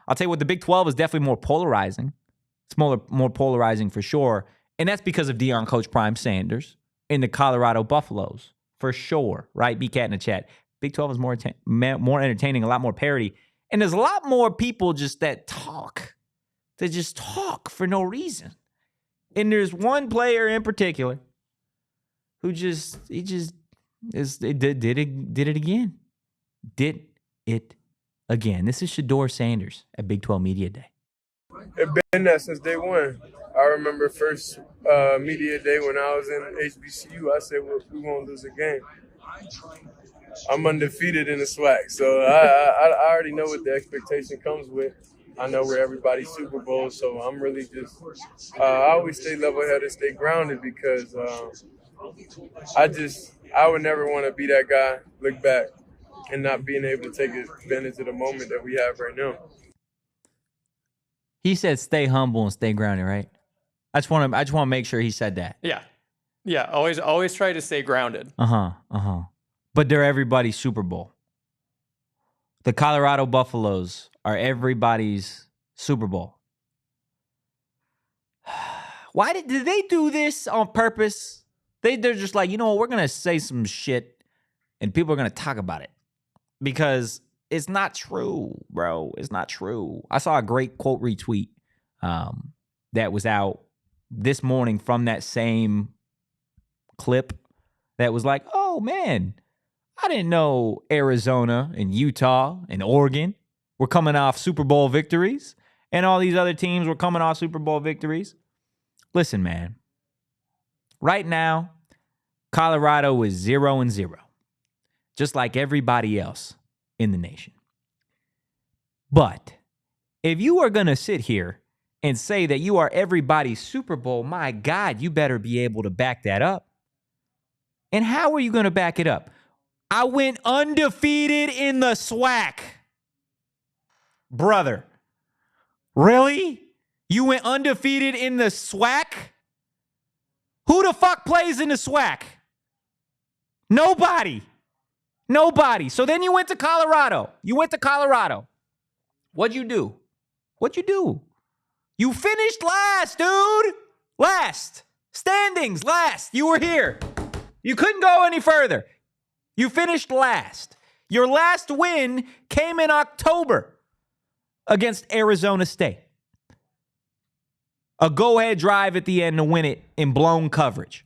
I'll tell you what, the Big 12 is definitely more polarizing. It's more polarizing for sure. And that's because of Deion coach Prime Sanders and the Colorado Buffaloes, for sure, right? BCat in the chat. Big 12 is more entertaining, a lot more parody. And there's a lot more people just that talk. They just talk for no reason. And there's one player in particular who did it again. Did it again. This is Shedeur Sanders at Big 12 Media Day. It's been that since day one. I remember first media day when I was in HBCU, I said, well, we won't lose a game. I'm undefeated in the SWAC, so I already know what the expectation comes with. I know we're everybody's Super Bowl, so I'm really just I always stay level-headed, stay grounded, because I would never want to be that guy, look back, and not being able to take advantage of the moment that we have right now. He said stay humble and stay grounded, right? I just want to make sure he said that. Yeah. Always try to stay grounded. But they're everybody's Super Bowl. The Colorado Buffaloes are everybody's Super Bowl. Why did they do this on purpose? They're just like, you know what, we're going to say some shit and people are going to talk about it. Because it's not true, bro. It's not true. I saw a great quote retweet that was out this morning from that same clip that was like, oh, man, I didn't know Arizona and Utah and Oregon were coming off Super Bowl victories and all these other teams were coming off Super Bowl victories. Listen, man, right now, Colorado is 0-0, just like everybody else in the nation. But if you are going to sit here and say that you are everybody's Super Bowl, my God, you better be able to back that up. And how are you going to back it up? I went undefeated in the SWAC. Brother, really? You went undefeated in the SWAC? Who the fuck plays in the SWAC? Nobody. So then you went to Colorado. What'd you do? You finished last, dude. Last. Standings, last. You were here. You couldn't go any further. You finished last. Your last win came in October against Arizona State. A go-ahead drive at the end to win it in blown coverage.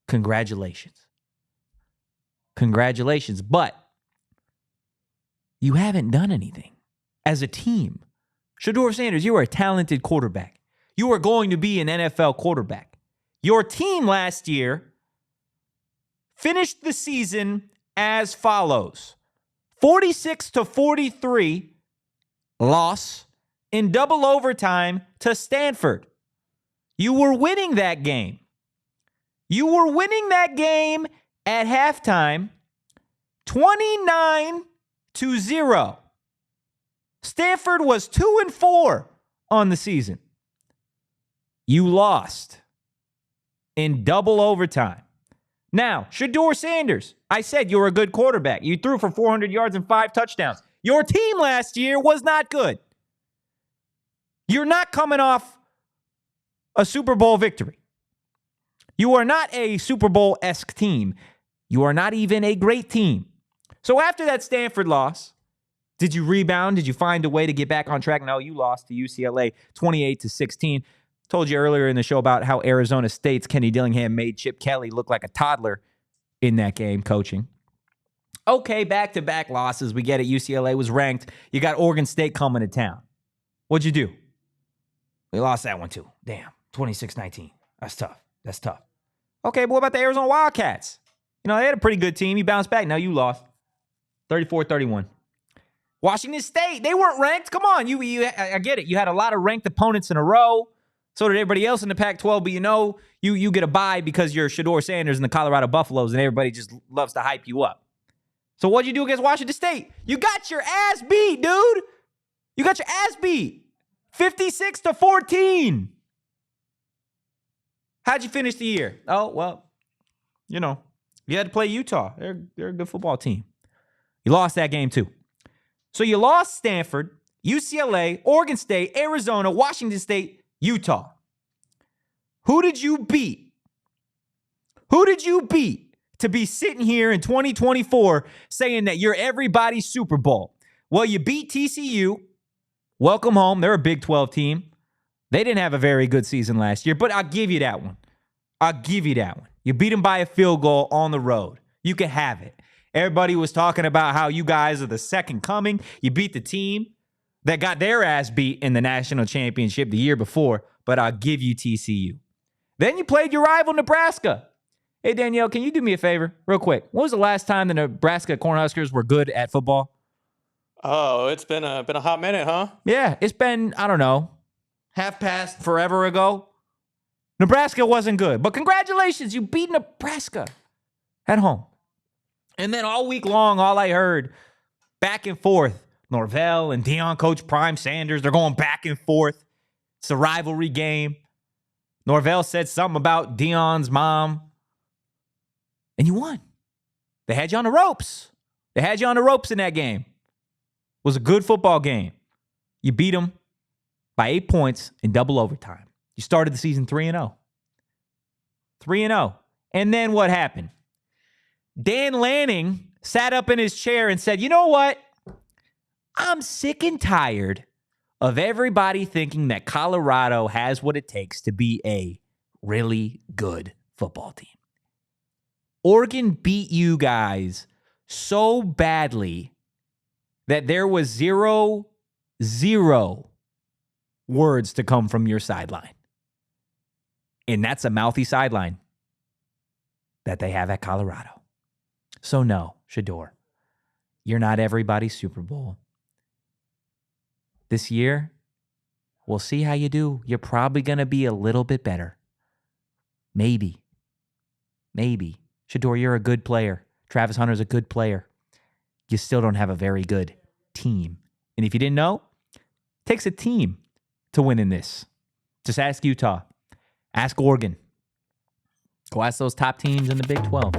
Congratulations. But you haven't done anything as a team. Shedeur Sanders, you are a talented quarterback. You are going to be an NFL quarterback. Your team last year finished the season as follows: 46-43 loss in double overtime to Stanford. You were winning that game. At halftime, 29-0. Stanford was 2-4 on the season. You lost in double overtime. Now, Shedeur Sanders, I said you were a good quarterback. You threw for 400 yards and 5 touchdowns. Your team last year was not good. You're not coming off a Super Bowl victory. You are not a Super Bowl-esque team. You are not even a great team. So after that Stanford loss, did you rebound? Did you find a way to get back on track? No, you lost to UCLA 28-16. Told you earlier in the show about how Arizona State's Kenny Dillingham made Chip Kelly look like a toddler in that game coaching. Okay, back-to-back losses. We get it. UCLA was ranked. You got Oregon State coming to town. What'd you do? We lost that one too. Damn, 26-19. That's tough. Okay, but what about the Arizona Wildcats? You know, they had a pretty good team. You bounced back. Now you lost 34-31. Washington State, they weren't ranked. Come on, I get it. You had a lot of ranked opponents in a row. So did everybody else in the Pac-12, but you get a bye because you're Shedeur Sanders and the Colorado Buffaloes, and everybody just loves to hype you up. So what'd you do against Washington State? You got your ass beat, dude. You got your ass beat. 56-14. How'd you finish the year? Oh, well, you had to play Utah. They're a good football team. You lost that game too. So you lost Stanford. UCLA, Oregon State, Arizona, Washington State, Utah. Who did you beat? Who did you beat to be sitting here in 2024 saying that you're everybody's Super Bowl? Well, you beat TCU. Welcome home. They're a Big 12 team. They didn't have a very good season last year, but I'll give you that one. I'll give you that one. You beat them by a field goal on the road. You can have it. Everybody was talking about how you guys are the second coming. You beat the team that got their ass beat in the national championship the year before, but I'll give you TCU. Then you played your rival, Nebraska. Hey, Danielle, can you do me a favor real quick? When was the last time the Nebraska Cornhuskers were good at football? Oh, it's been a hot minute, huh? Yeah, it's been, I don't know, half past forever ago. Nebraska wasn't good, but congratulations, you beat Nebraska at home. And then all week long, all I heard, back and forth, Norvell and Deion coach Prime Sanders, they're going back and forth. It's a rivalry game. Norvell said something about Deion's mom, and you won. They had you on the ropes. They had you on the ropes in that game. It was a good football game. You beat them by 8 points in double overtime. You started the season 3-0. 3-0. And then what happened? Dan Lanning sat up in his chair and said, you know what? I'm sick and tired of everybody thinking that Colorado has what it takes to be a really good football team. Oregon beat you guys so badly that there was zero words to come from your sideline. And that's a mouthy sideline that they have at Colorado. So no, Shedeur, you're not everybody's Super Bowl. This year, we'll see how you do. You're probably going to be a little bit better. Maybe. Shedeur, you're a good player. Travis Hunter's a good player. You still don't have a very good team. And if you didn't know, it takes a team to win in this. Just ask Utah. Ask Oregon. Go ask those top teams in the Big 12.